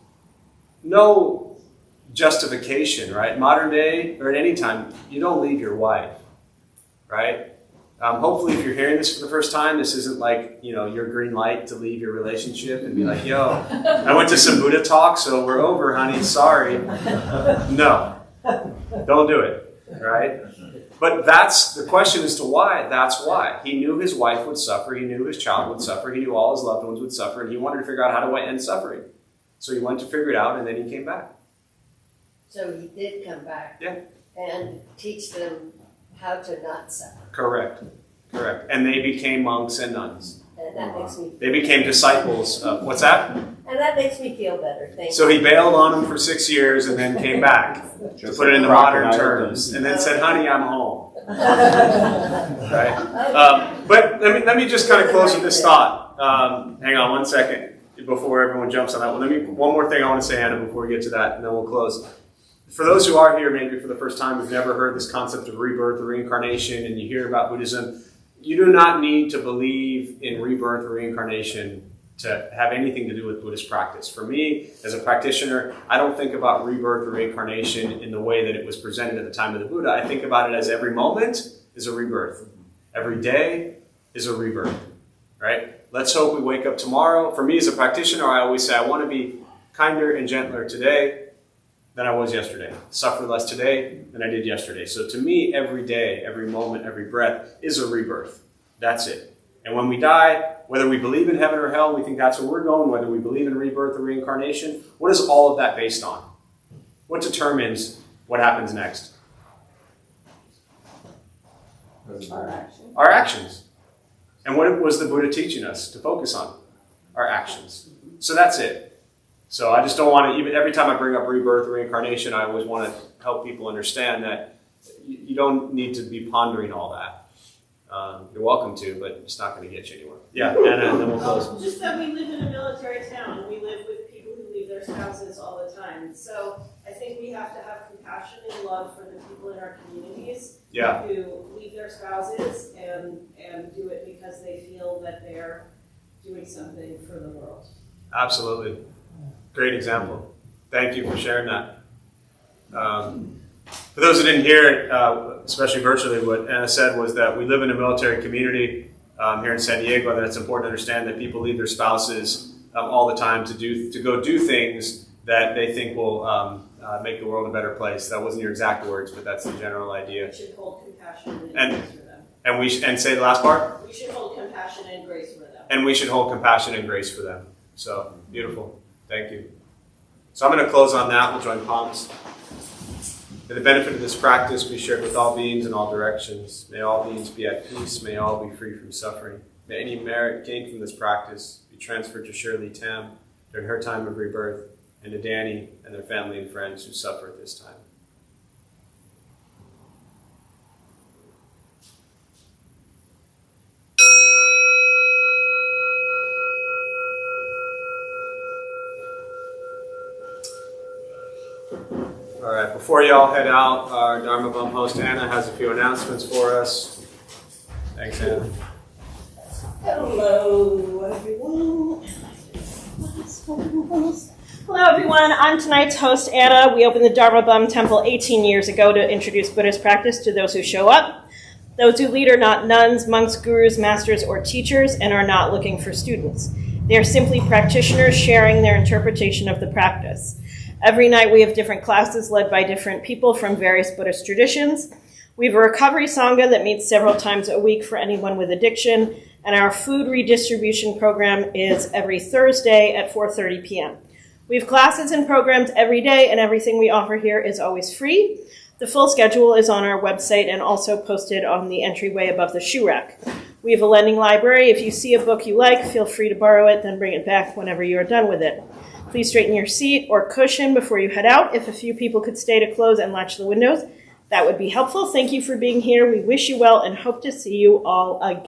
no justification, right? Modern day, or at any time, you don't leave your wife, right? Hopefully, if you're hearing this for the first time, this isn't like, your green light to leave your relationship and be like, yo, I went to some Buddha talk, so we're over, honey, sorry. No, don't do it, right? But the question as to why. That's why. He knew his wife would suffer. He knew his child would suffer. He knew all his loved ones would suffer. And he wanted to figure out how do I end suffering. So he went to figure it out, and then he came back. So he did come back. Yeah. And teach them how to not suffer. Correct. And they became monks and nuns. And that makes me. They became disciples of, what's that? And that makes me feel better. Thank So you. he bailed on them for 6 years and then came back, to put it into modern terms, and then said, honey, I'm home. Right? But let me just kind of close with this thought. Hang on 1 second before everyone jumps on that one. One more thing I want to say, Anna, before we get to that, and then we'll close. For those who are here maybe for the first time, who've never heard this concept of rebirth or reincarnation, and you hear about Buddhism, you do not need to believe in rebirth or reincarnation to have anything to do with Buddhist practice. For me, as a practitioner, I don't think about rebirth or reincarnation in the way that it was presented at the time of the Buddha. I think about it as every moment is a rebirth. Every day is a rebirth, right? Let's hope we wake up tomorrow. For me as a practitioner, I always say I want to be kinder and gentler today than I was yesterday. Suffer less today than I did yesterday. So to me, every day, every moment, every breath is a rebirth. That's it. And when we die, whether we believe in heaven or hell, we think that's where we're going, whether we believe in rebirth or reincarnation, what is all of that based on? What determines what happens next? Our actions. And what was the Buddha teaching us to focus on? Our actions. So that's it. So I just don't want to, even every time I bring up rebirth or reincarnation, I always want to help people understand that you don't need to be pondering all that. You're welcome to, but it's not going to get you anywhere. Yeah, Anna, and then we'll close. Just that we live in a military town. We live with people who leave their spouses all the time. So I think we have to have compassion and love for the people in our communities who leave their spouses and do it because they feel that they're doing something for the world. Absolutely. Great example. Thank you for sharing that. For those who didn't hear it, especially virtually, what Anna said was that we live in a military community here in San Diego, that it's important to understand that people leave their spouses all the time to go do things that they think will make the world a better place. That wasn't your exact words, but that's the general idea. We should hold compassion and grace for them. And say the last part? We should hold compassion and grace for them. And we should hold compassion and grace for them. So, beautiful. Thank you. So I'm going to close on that. We'll join palms. May the benefit of this practice be shared with all beings in all directions. May all beings be at peace. May all be free from suffering. May any merit gained from this practice be transferred to Shirley Tam during her time of rebirth, and to Danny and their family and friends who suffer at this time. All right, before y'all head out, our Dharma Bum host Anna has a few announcements for us. Thanks, Anna. Hello, everyone. Hello, everyone. I'm tonight's host, Anna. We opened the Dharma Bum Temple 18 years ago to introduce Buddhist practice to those who show up. Those who lead are not nuns, monks, gurus, masters, or teachers, and are not looking for students. They are simply practitioners sharing their interpretation of the practice. Every night we have different classes led by different people from various Buddhist traditions. We have a recovery sangha that meets several times a week for anyone with addiction, and our food redistribution program is every Thursday at 4:30 p.m. We have classes and programs every day, and everything we offer here is always free. The full schedule is on our website and also posted on the entryway above the shoe rack. We have a lending library. If you see a book you like, feel free to borrow it, then bring it back whenever you are done with it. Please straighten your seat or cushion before you head out. If a few people could stay to close and latch the windows, that would be helpful. Thank you for being here. We wish you well and hope to see you all again.